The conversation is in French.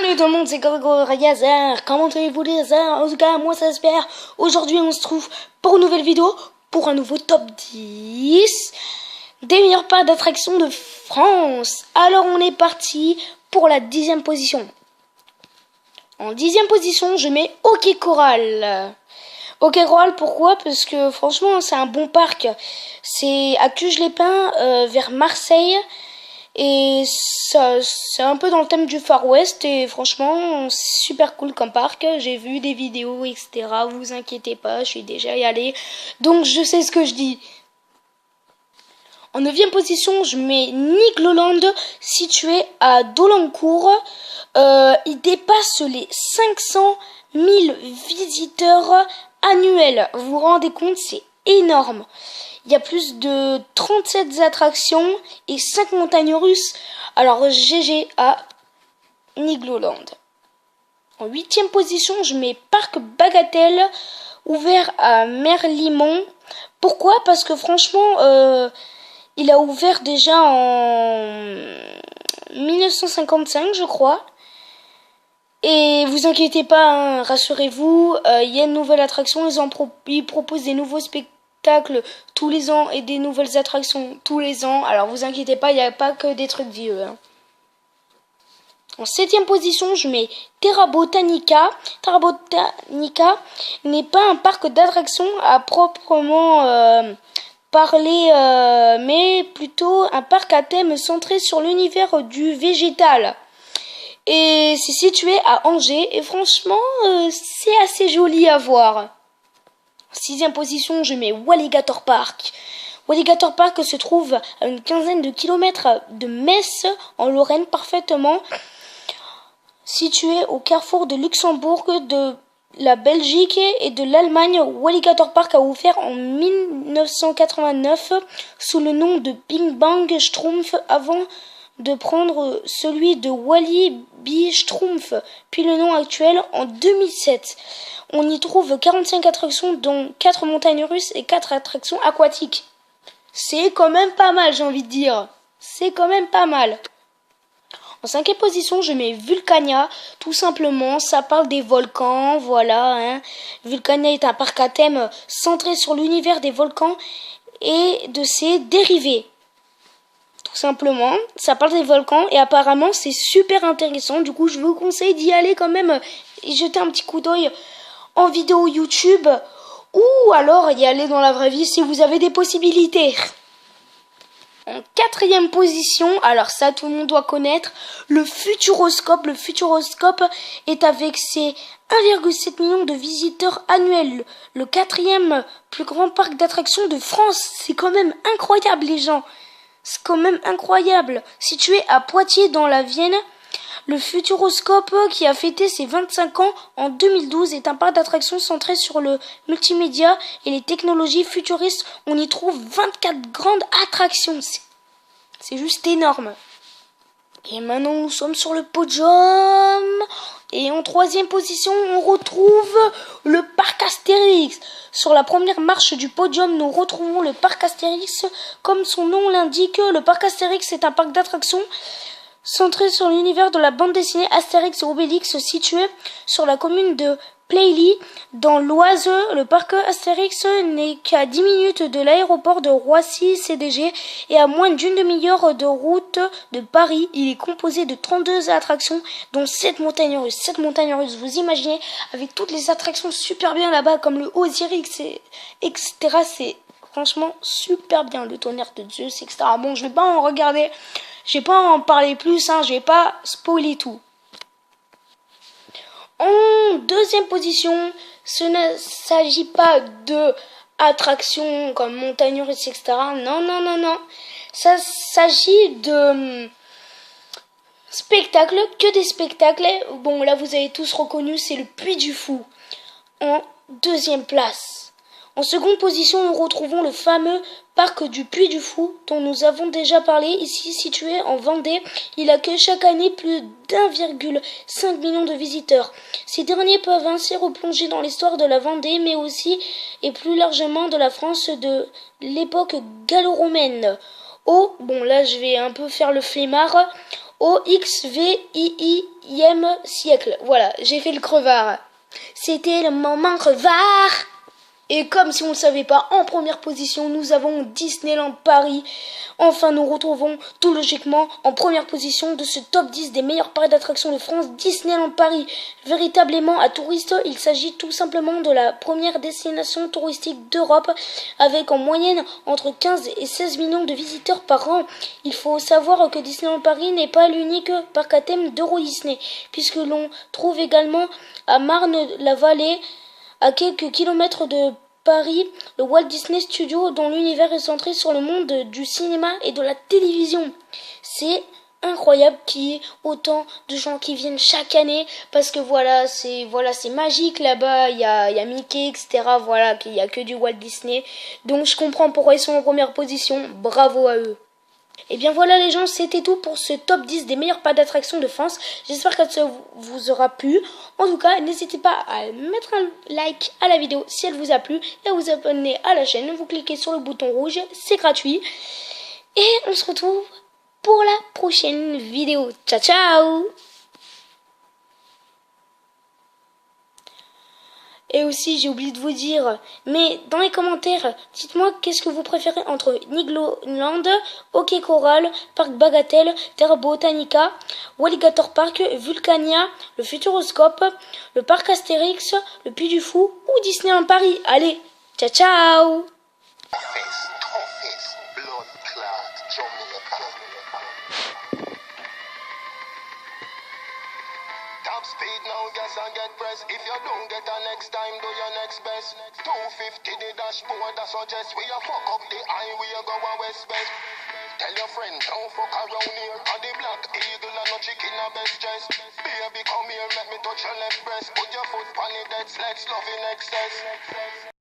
Salut tout le monde, c'est Grégory Hazard. Comment allez-vous les hasards? En tout cas, moi ça se perd. Aujourd'hui, on se trouve pour une nouvelle vidéo, pour un nouveau top 10 des meilleurs parcs d'attractions de France. Alors, on est parti pour la 10e position. En 10e position, je mets Hockey Coral. Hockey Coral, pourquoi? Parce que franchement, c'est un bon parc. C'est à Cuges-les-Pins, vers Marseille. Et ça, c'est un peu dans le thème du Far West et franchement, super cool comme parc. J'ai vu des vidéos, etc. Vous inquiétez pas, je suis déjà y allé. Donc je sais ce que je dis. En 9e position, je mets Nigloland, situé à Dolencourt. Il dépasse les 500 000 visiteurs annuels. Vous vous rendez compte, c'est énorme. Il y a plus de 37 attractions et 5 montagnes russes. Alors GG à Nigloland. En 8e position, je mets Parc Bagatelle, ouvert à Merlimont. Pourquoi? Parce que franchement, il a ouvert déjà en 1955, je crois. Et vous inquiétez pas, hein, rassurez-vous, il y a une nouvelle attraction. Ils proposent des nouveaux spectacles tous les ans et des nouvelles attractions tous les ans. Alors vous inquiétez pas, il n'y a pas que des trucs vieux. Hein. En 7e position, je mets Terra Botanica. Terra Botanica n'est pas un parc d'attractions à proprement parler, mais plutôt un parc à thème centré sur l'univers du végétal. Et c'est situé à Angers et franchement, c'est assez joli à voir. En 6e position, je mets Walligator Park. Walligator Park se trouve à une quinzaine de kilomètres de Metz, en Lorraine, parfaitement situé au carrefour de Luxembourg, de la Belgique et de l'Allemagne. Walligator Park a ouvert en 1989 sous le nom de Bing Bang Schtroumpf avant de prendre celui de Walibi Schtroumpf, puis le nom actuel en 2007. On y trouve 45 attractions, dont 4 montagnes russes et 4 attractions aquatiques. C'est quand même pas mal, j'ai envie de dire. C'est quand même pas mal. En 5e position, je mets Vulcania. Tout simplement, ça parle des volcans, voilà. Hein. Vulcania est un parc à thème centré sur l'univers des volcans et de ses dérivés. Tout simplement, ça parle des volcans et apparemment c'est super intéressant. Du coup, je vous conseille d'y aller quand même et jeter un petit coup d'œil en vidéo YouTube ou alors y aller dans la vraie vie si vous avez des possibilités. En 4e position, alors ça tout le monde doit connaître, le Futuroscope. Le Futuroscope est avec ses 1,7 million de visiteurs annuels, le 4e plus grand parc d'attractions de France. C'est quand même incroyable les gens. C'est quand même incroyable. Situé à Poitiers dans la Vienne, le Futuroscope, qui a fêté ses 25 ans en 2012, est un parc d'attractions centré sur le multimédia et les technologies futuristes. On y trouve 24 grandes attractions. C'est juste énorme. Et maintenant, nous sommes sur le podium. Et en 3e position, on retrouve le parc Astérix. Sur la première marche du podium, nous retrouvons le parc Astérix. Comme son nom l'indique, le parc Astérix est un parc d'attractions centré sur l'univers de la bande dessinée Astérix et Obélix, situé sur la commune de Plailly, dans l'Oise. Le parc Astérix n'est qu'à 10 minutes de l'aéroport de Roissy-CDG et à moins d'une demi-heure de route de Paris. Il est composé de 32 attractions, dont 7 montagnes russes. 7 montagnes russes, vous imaginez, avec toutes les attractions super bien là-bas, comme le Osiris, etc. C'est franchement super bien. Le tonnerre de Zeus, etc. Bon, je vais pas en regarder, je vais pas en parler plus, hein, je vais pas spoiler tout. En 2e position, ce ne s'agit pas de attractions comme montagnes russes, etc. Non, non, non, non. Ça s'agit de spectacles, que des spectacles. Bon, là, vous avez tous reconnu, c'est le Puy du Fou. En 2e place. En 2e position, nous retrouvons le fameux parc du Puy du Fou, dont nous avons déjà parlé, ici situé en Vendée. Il accueille chaque année plus d'1,5 million de visiteurs. Ces derniers peuvent ainsi replonger dans l'histoire de la Vendée, mais aussi et plus largement de la France de l'époque gallo-romaine. Bon là je vais un peu faire le flemmard. au XVIIe siècle. Voilà, j'ai fait le crevard. C'était le moment crevard. Et comme si on ne le savait pas, en première position, nous avons Disneyland Paris. Enfin, nous retrouvons tout logiquement en première position de ce top 10 des meilleurs parcs d'attractions de France, Disneyland Paris. Véritablement à touristes, il s'agit tout simplement de la première destination touristique d'Europe, avec en moyenne entre 15 et 16 millions de visiteurs par an. Il faut savoir que Disneyland Paris n'est pas l'unique parc à thème d'Euro Disney, puisque l'on trouve également à Marne-la-Vallée, à quelques kilomètres de Paris, le Walt Disney Studio, dont l'univers est centré sur le monde du cinéma et de la télévision. C'est incroyable qu'il y ait autant de gens qui viennent chaque année, parce que c'est magique là-bas, il y a Mickey, etc. Voilà, qu'il y a que du Walt Disney. Donc je comprends pourquoi ils sont en première position, bravo à eux. Et bien voilà les gens, c'était tout pour ce top 10 des meilleurs parcs d'attractions de France. J'espère que ça vous aura plu. En tout cas, n'hésitez pas à mettre un like à la vidéo si elle vous a plu et à vous abonner à la chaîne. Vous cliquez sur le bouton rouge, c'est gratuit. Et on se retrouve pour la prochaine vidéo. Ciao ciao! Et aussi, j'ai oublié de vous dire, mais dans les commentaires, dites-moi qu'est-ce que vous préférez entre Nigloland, Hockey Coral, Parc Bagatelle, Terra Botanica, Walligator Park, Vulcania, le Futuroscope, le Parc Astérix, le Puy du Fou ou Disneyland Paris. Allez, ciao ciao! Top speed now, gas and get press. If you don't get her next time, do your next best. 250 the dashboard, I suggest. We a fuck up the highway, go a west best. Tell your friend, don't fuck around here. On the Black Eagle and no chicken a best dress. Baby, come here, let me touch your left breast. Put your foot on it, let's love in excess.